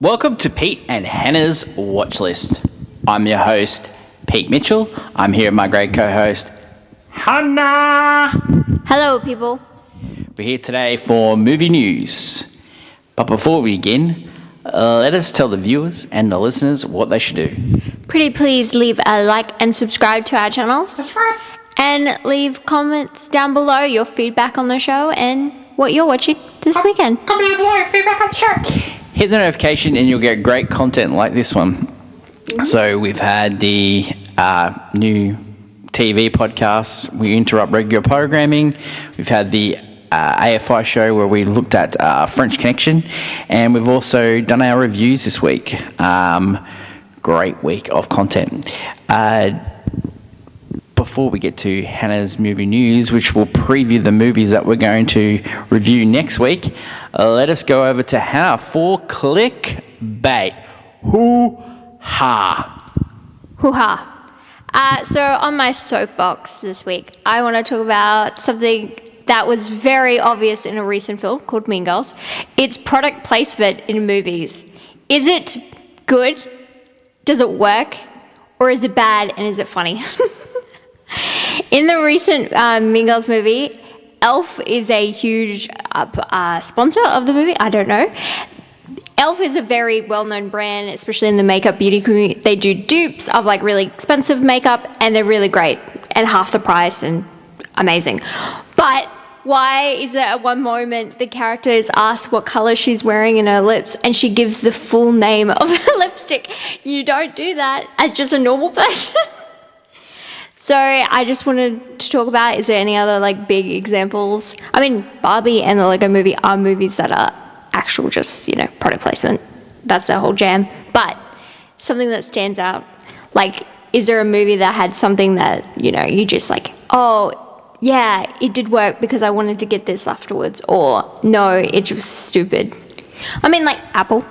Welcome to Pete and Hannah's Watch List. I'm your host, Pete Mitchell. I'm here with my great co-host, Hannah. Hello, people. We're here today for movie news. But before we begin, let us tell the viewers and the listeners what they should do. Pretty please leave a like and subscribe to our channels. That's right. And leave comments down below your feedback on the show and what you're watching this weekend. Comment down below, feedback on the show. Hit the notification and you'll get great content like this one. So we've had the new TV podcast, We Interrupt Regular Programming. We've had the AFI show where we looked at French Connection. And we've also done our reviews this week. Great week of content. Before we get to Hannah's movie news, which will preview the movies that we're going to review next week, let us go over to Hannah for clickbait. Hoo-ha. Hoo-ha. So on my soapbox this week, I want to talk about something that was very obvious in a recent film called Mean Girls. It's product placement in movies. Is it good? Does it work? Or is it bad and is it funny? In the recent Mean Girls movie, Elf is a huge sponsor of the movie. I don't know. Elf is a very well-known brand, especially in the makeup beauty community. They do dupes of like really expensive makeup and they're really great and half the price and amazing. But why is it at one moment the character is asked what color she's wearing in her lips and she gives the full name of her lipstick? You don't do that as just a normal person. So I just wanted to talk about, is there any other like big examples? I mean, Barbie and the Lego movie are movies that are actual just, product placement. That's their whole jam. But something that stands out, like, is there a movie that had something that, you just like, oh, yeah, it did work because I wanted to get this afterwards, or no, it's just stupid. I mean, like Apple.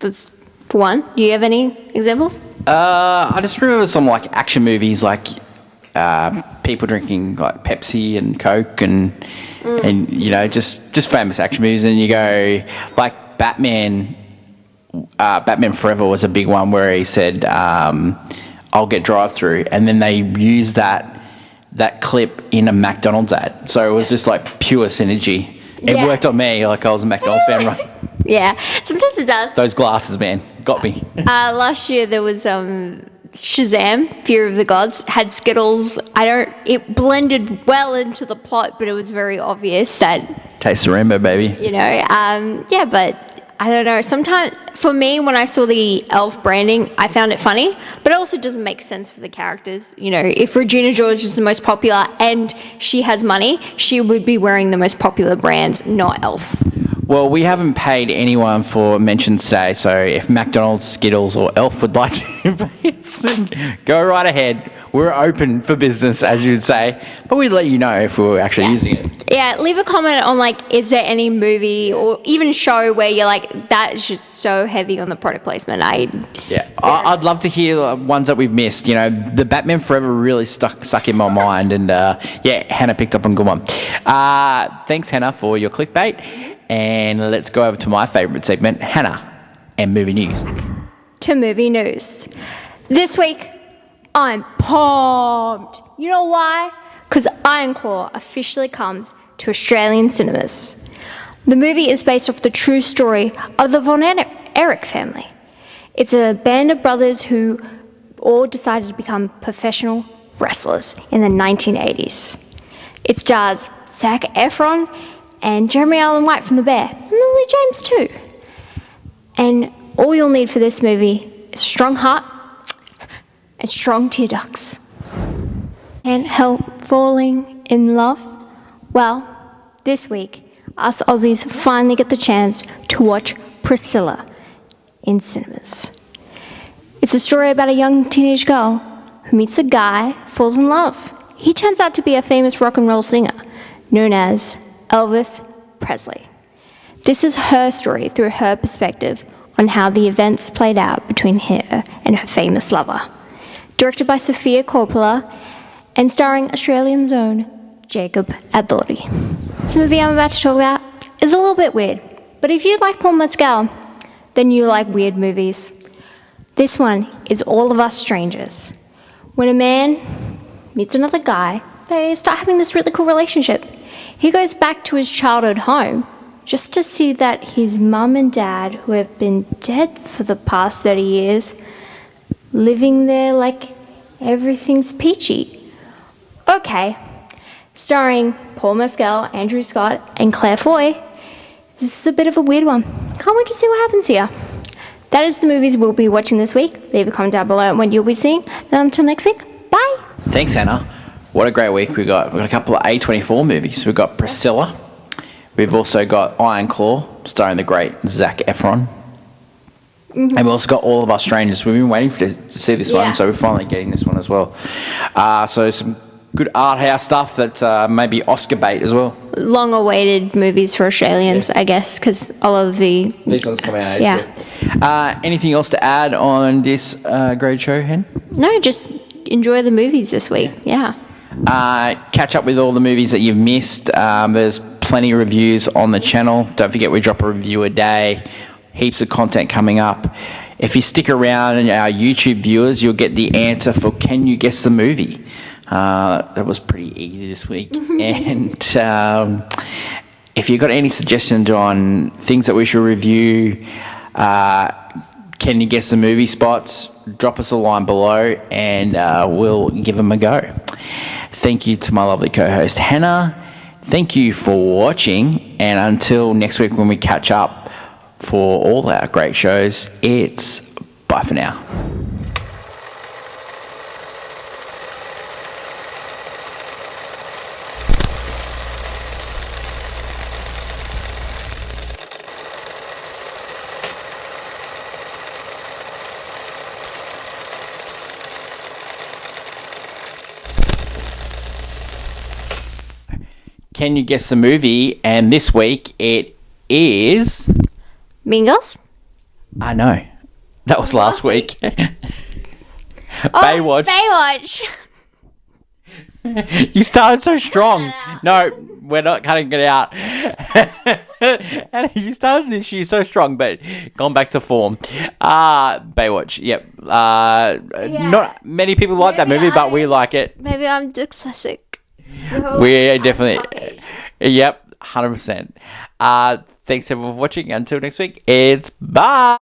That's for one. Do you have any examples? I just remember some like action movies, like people drinking like Pepsi and Coke and just famous action movies. And you go like Batman Forever was a big one where he said, "I'll get drive-through," and then they used that clip in a McDonald's ad. So it was just like pure synergy. It worked on me, like I was a McDonald's fan, right? Yeah, sometimes it does. Those glasses, man, got me. Last year there was Shazam, Fear of the Gods, had Skittles. It blended well into the plot, but it was very obvious that... Taste the rainbow, baby. But I don't know. Sometimes, for me, when I saw the Elf branding, I found it funny, but it also doesn't make sense for the characters. If Regina George is the most popular and she has money, she would be wearing the most popular brand, not Elf. Well, we haven't paid anyone for mentions today, so if McDonald's, Skittles, or Elf would like to pay us, go right ahead. We're open for business, as you'd say, but we'd let you know if we were actually using it. Yeah, leave a comment on, is there any movie or even show where you're like, that is just so heavy on the product placement. I'd love to hear ones that we've missed. The Batman Forever really stuck in my mind, and Hannah picked up on a good one. Thanks, Hannah, for your clickbait. And let's go over to my favourite segment, Hannah and movie news. To movie news. This week, I'm pumped. You know why? Because Iron Claw officially comes to Australian cinemas. The movie is based off the true story of the Von Erich family. It's a band of brothers who all decided to become professional wrestlers in the 1980s. It stars Zac Efron and Jeremy Allen White from The Bear, and Lily James too. And all you'll need for this movie is a strong heart and strong tear ducts. Can't help falling in love? Well, this week, us Aussies finally get the chance to watch Priscilla in cinemas. It's a story about a young teenage girl who meets a guy, falls in love. He turns out to be a famous rock and roll singer known as Elvis Presley. This is her story through her perspective on how the events played out between her and her famous lover. Directed by Sofia Coppola and starring Australian own Jacob Elordi. This movie I'm about to talk about is a little bit weird, but if you like Paul Mescal, then you like weird movies. This one is All of Us Strangers. When a man meets another guy, they start having this really cool relationship. He goes back to his childhood home just to see that his mum and dad, who have been dead for the past 30 years, living there like everything's peachy. Okay, starring Paul Mescal, Andrew Scott, and Claire Foy. This is a bit of a weird one. Can't wait to see what happens here. That is the movies we'll be watching this week. Leave a comment down below on what you'll be seeing. And until next week, bye! Thanks, Hannah. What a great week we got. We've got a couple of A24 movies. We've got Priscilla. We've also got Iron Claw, starring the great Zac Efron. And we've also got All of Us Strangers. We've been waiting to see this one, so we're finally getting this one as well. So some good art house stuff that maybe Oscar bait as well. Long awaited movies for Australians, I guess, because all of these ones come out. Yeah. Anything else to add on this great show, Hen? No, just enjoy the movies this week. Yeah. Catch up with all the movies that you've missed. There's plenty of reviews on the channel. Don't forget we drop a review a day. Heaps of content coming up. If you stick around and our YouTube viewers, you'll get the answer for Can You Guess the Movie? That was pretty easy this week. And if you've got any suggestions on things that we should review, Can You Guess the Movie spots, drop us a line below and we'll give them a go. Thank you to my lovely co-host Hannah. Thank you for watching, and until next week when we catch up for all our great shows, it's bye for now. Can You Guess the Movie? And this week it is... Mean Girls? I know. That was last week. Baywatch. Baywatch. You started so strong. No, we're not cutting it out. And you started this year so strong, but gone back to form. Baywatch, yep. Not many people like that movie, but we like it. Maybe I'm dyslexic. We definitely, yep, 100%. Thanks everyone for watching. Until next week, it's bye.